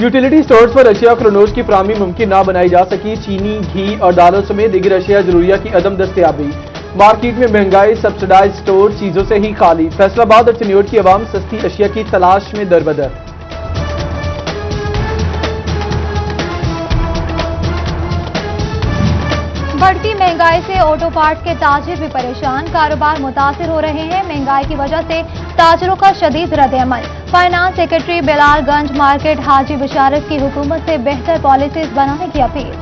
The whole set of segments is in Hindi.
यूटिलिटी स्टोर्स पर अशिया क्रोनोज की फराहमी मुमकिन ना बनाई जा सकी। चीनी, घी और दालों समेत दीगर अशिया जरूरिया की अदम दस्तयाबी। मार्केट में महंगाई, सब्सिडाइज स्टोर चीजों से ही खाली। फैसलाबाद और चिन्योट की आवाम सस्ती अशिया की तलाश में दरबदर। बढ़ती महंगाई से ऑटो पार्ट्स के ताजिर भी परेशान, कारोबार मुतासिर हो रहे हैं। महंगाई की वजह से ताजिरों का शदीद रद्द-ए-अमल। फाइनेंस सेक्रेटरी बिलालगंज मार्केट हाजी बिशारत की हुकूमत से बेहतर पॉलिसीज बनाने की अपील।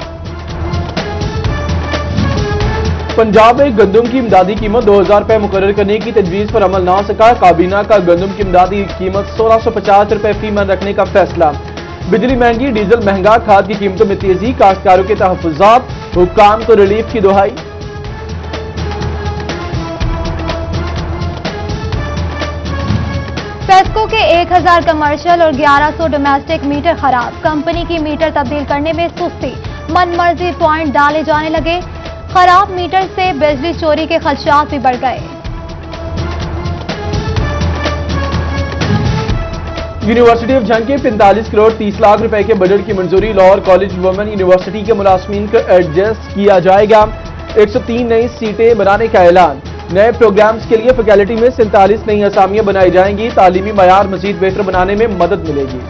पंजाब में गंदम की इमदादी कीमत 2000 रुपए मुकर्रर करने की तजवीज पर अमल ना सका। काबीना का गंदम की इमदादी कीमत 1650 रुपए फी मन रखने का फैसला। बिजली महंगी, डीजल महंगा, खाद की कीमतों में तेजी, काश्तकारों के तहफ्फुज़ात, हुक्काम को रिलीफ की दुहाई। फेस्को के 1000 कमर्शियल और 1100 डोमेस्टिक मीटर खराब। कंपनी की मीटर तब्दील करने में सुस्ती, मनमर्जी पॉइंट डाले जाने लगे। खराब मीटर से बिजली चोरी के खदशात भी बढ़ गए। यूनिवर्सिटी ऑफ झंग के 45 करोड़ 30 लाख रुपए के बजट की मंजूरी। लाहौर कॉलेज वुमेन यूनिवर्सिटी के मुलाजमीन को एडजस्ट किया जाएगा। 103 नई सीटें बनाने का ऐलान। नए प्रोग्राम्स के लिए फैकल्टी में 47 नई असामियां बनाई जाएंगी। तालीमी मयार मजीद बेहतर बनाने में मदद मिलेगी।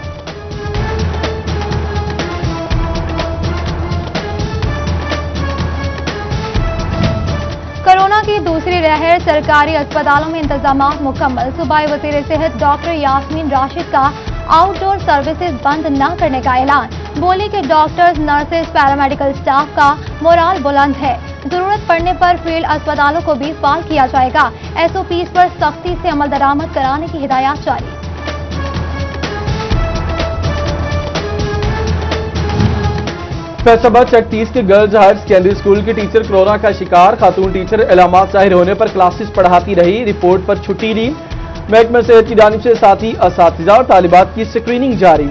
कोरोना की दूसरी लहर, सरकारी अस्पतालों में इंतजाम मुकम्मल। सूबाई वज़ीर सेहत डॉक्टर यास्मीन राशिद का आउटडोर सर्विसेज बंद न करने का ऐलान। बोली कि डॉक्टर्स, नर्सेज, पैरामेडिकल स्टाफ का मोराल बुलंद है। जरूरत पड़ने पर फील्ड अस्पतालों को भी फाल किया जाएगा। SOPs पर सख्ती से अमल दरामद कराने की हिदायत जारी। फैसलाबाद चक 30 के गर्ल्स हायर सेकेंडरी स्कूल के टीचर कोरोना का शिकार। खातून टीचर इलामात जाहिर होने पर क्लासेस पढ़ाती रही, रिपोर्ट पर छुट्टी दी। महकमा सेहत की जानिब से साथी असातिज़ा और तालिबात की स्क्रीनिंग जारी।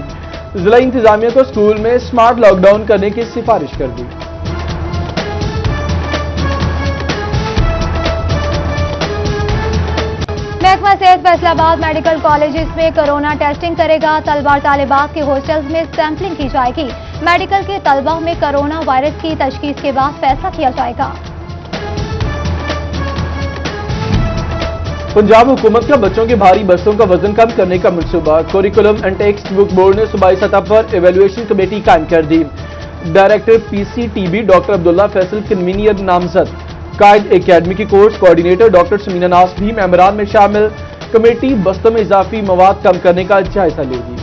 जिला इंतजामिया को स्कूल में स्मार्ट लॉकडाउन करने की सिफारिश कर दी। महकमा सेहत फैसलाबाद मेडिकल कॉलेजेस में कोरोना टेस्टिंग करेगा। तलबा और तालिबात के हॉस्टल्स में सैंपलिंग की जाएगी। मेडिकल के तलबा में कोरोना वायरस की तशखीस के बाद फैसला किया जाएगा। पंजाब हुकूमत का बच्चों के भारी बस्तों का वजन कम करने का मंसूबा। Curriculum and text book board ने सूबाई सतह पर इवेल्युएशन कमेटी कायम कर दी। Director PCTB doctor Abdullah Faisal convener नामजद। कायद एकेडमी के course coordinator doctor Samina Naz भी मेंबरान में शामिल। कमेटी बस्तों में इजाफी मवाद कम करने का जायजा लेगी।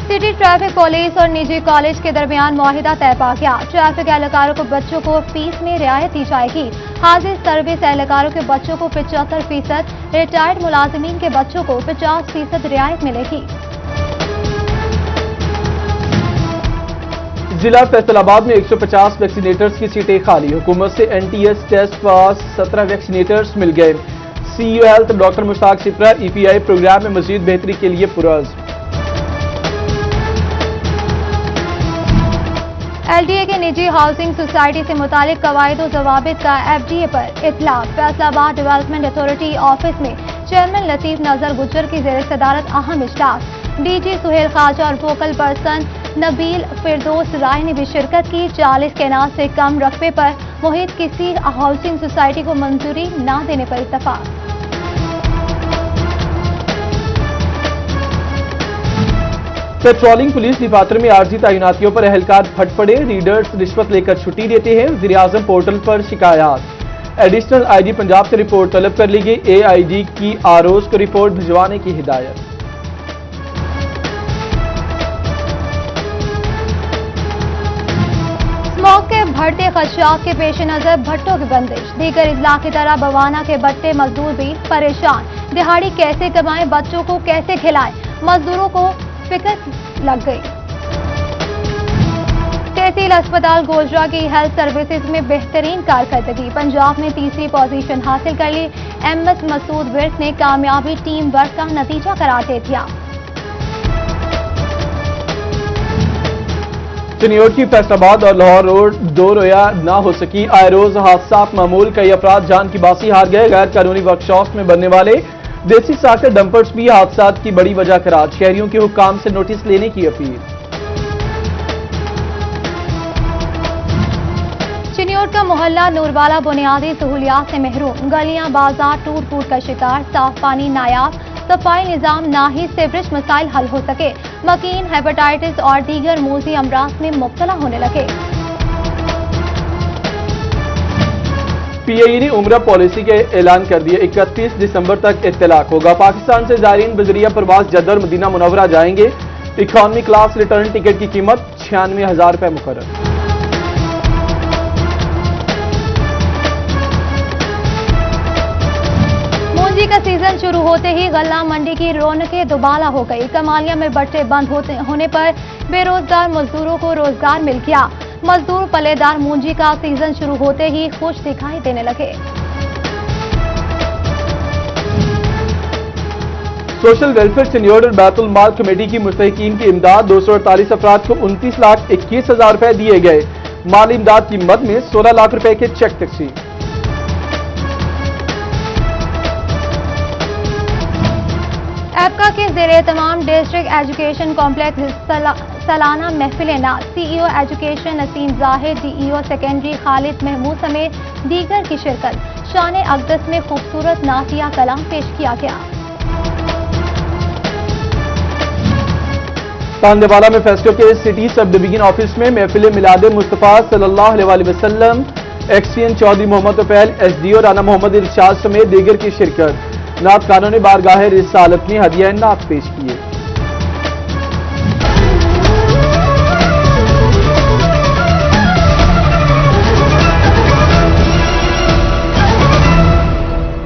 सिटी ट्रैफिक पुलिस और निजी कॉलेज के दरमियान मुआहिदा तय पा गया। ट्रैफिक एहलकारों को बच्चों को फीस में रियायत दी जाएगी। हाजिर सर्विस एहलकारों के बच्चों को 75%, रिटायर्ड मुलाजिमीन के बच्चों को 50% रियायत मिलेगी। जिला फैसलाबाद में 150 वैक्सीनेटर्स की सीटें खाली। हुकूमत से NTS टेस्ट पास 17 वैक्सीनेटर्स मिल गए। CEO health doctor Mushtaq Sipra EPI programme में मजीद बेहतरी के लिए पुरअज़्म। LDA के निजी हाउसिंग सोसाइटी से मुतालिक कवायद और जवाबित का FDA पर इतलाक। फैसलाबाद डेवलपमेंट अथॉरिटी ऑफिस में चेयरमैन लतीफ नजर गुज्जर की जेर सदारत अहम इजलास। DG सुहेल खाजा और फोकल पर्सन नबील फिरदौस राय ने भी शिरकत की। 40 कैनात से कम रकबे पर मुहित किसी हाउसिंग सोसाइटी को मंजूरी न देने पर इत्तफाक। पेट्रोलिंग पुलिस डिपार्टर में आर्जी तैनातियों पर अहलकार फट पड़े। रीडर्स रिश्वत लेकर छुट्टी देते हैं। वज़ीर आज़म पोर्टल पर शिकायत। एडिशनल IG पंजाब से रिपोर्ट तलब कर ली गई। AIG की ROs को रिपोर्ट भिजवाने की हिदायत। स्मोक के बढ़ते खदशात के पेश नजर भट्टों की बंदिश। दीगर इजला की तरह बवाना के भट्टे मजदूर भी परेशान। दिहाड़ी कैसे कमाएं, बच्चों को कैसे खिलाएं, मजदूरों को फिक्र लग गई। तहसील अस्पताल गोजरा की हेल्थ सर्विसेज में बेहतरीन कारकर्दगी। पंजाब ने तीसरी पोजीशन हासिल कर ली। MS मसूद विर्क ने कामयाबी टीम वर्क का नतीजा करार दे दिया। चिन्योट की फैसलाबाद और लाहौर रोड दो रोया न हो सकी। आए रोज हादसा मामूल, कई अफराद जान की बासी हार गए। गैर कानूनी वर्कशॉप में बनने वाले देसी साकर डंपर्स भी हादसा की बड़ी वजह करार, शहरियों के हुक्काम से नोटिस लेने की अपील। चिन्योट का मोहल्ला नूरवाला बुनियादी सहूलियात से महरूम, गलियां बाजार टूट फूट का शिकार, साफ पानी नायाब, सफाई निजाम ना ही सीवरेज मसाइल हल हो सके, मकीन हेपेटाइटिस और दीगर मूजी अमराज में मुब्तला होने लगे। पीएई ने उम्रा पॉलिसी के ऐलान कर दिए, 31 दिसंबर तक इत्तलाक होगा। पाकिस्तान से ज़ायरीन बजरिया परवाज जद्दा और मदीना मुनव्वरा जाएंगे। इकॉनमी क्लास रिटर्न टिकट की कीमत 96,000 रुपए मुकर्रर। मूंजी का सीजन शुरू होते ही गल्ला मंडी की रौनकें दुबाला हो गई। कमालिया में बट्टे बंद होने पर बेरोजगार मजदूरों को रोजगार मिल गया। मजदूर पलेदार मूंजी का सीजन शुरू होते ही खुश दिखाई देने लगे। सोशल वेलफेयर सीनियर और बैतुल माल कमेटी की मुस्तहिकीन की इमदाद 248 अफराद को 29,21,000 रुपए दिए गए। माली इमदाद की मद में 16 लाख रुपए के चेक तकसीम। एपका के ज़ेरे तमाम डिस्ट्रिक्ट एजुकेशन कॉम्प्लेक्स सालाना महफिल नात, CEO education Naseem Zahid, DEO secondary Khalid Mahmood समेत दीगर की शिरकत। शान अक़दस में खूबसूरत नातिया कलाम पेश किया गया। तांदेवाला में फेस्को के सिटी सब डिवीजन ऑफिस में महफिल मिलाद मुस्तफ़ा सल्लल्लाहु अलैहि वसल्लम, एक्सचेंज चौधरी मोहम्मद तफैल, एसडीओ राना मोहम्मद इरशाद समेत दीगर की शिरकत। नात खानों ने बारगाह रिसालत में हदिया नात पेश किए।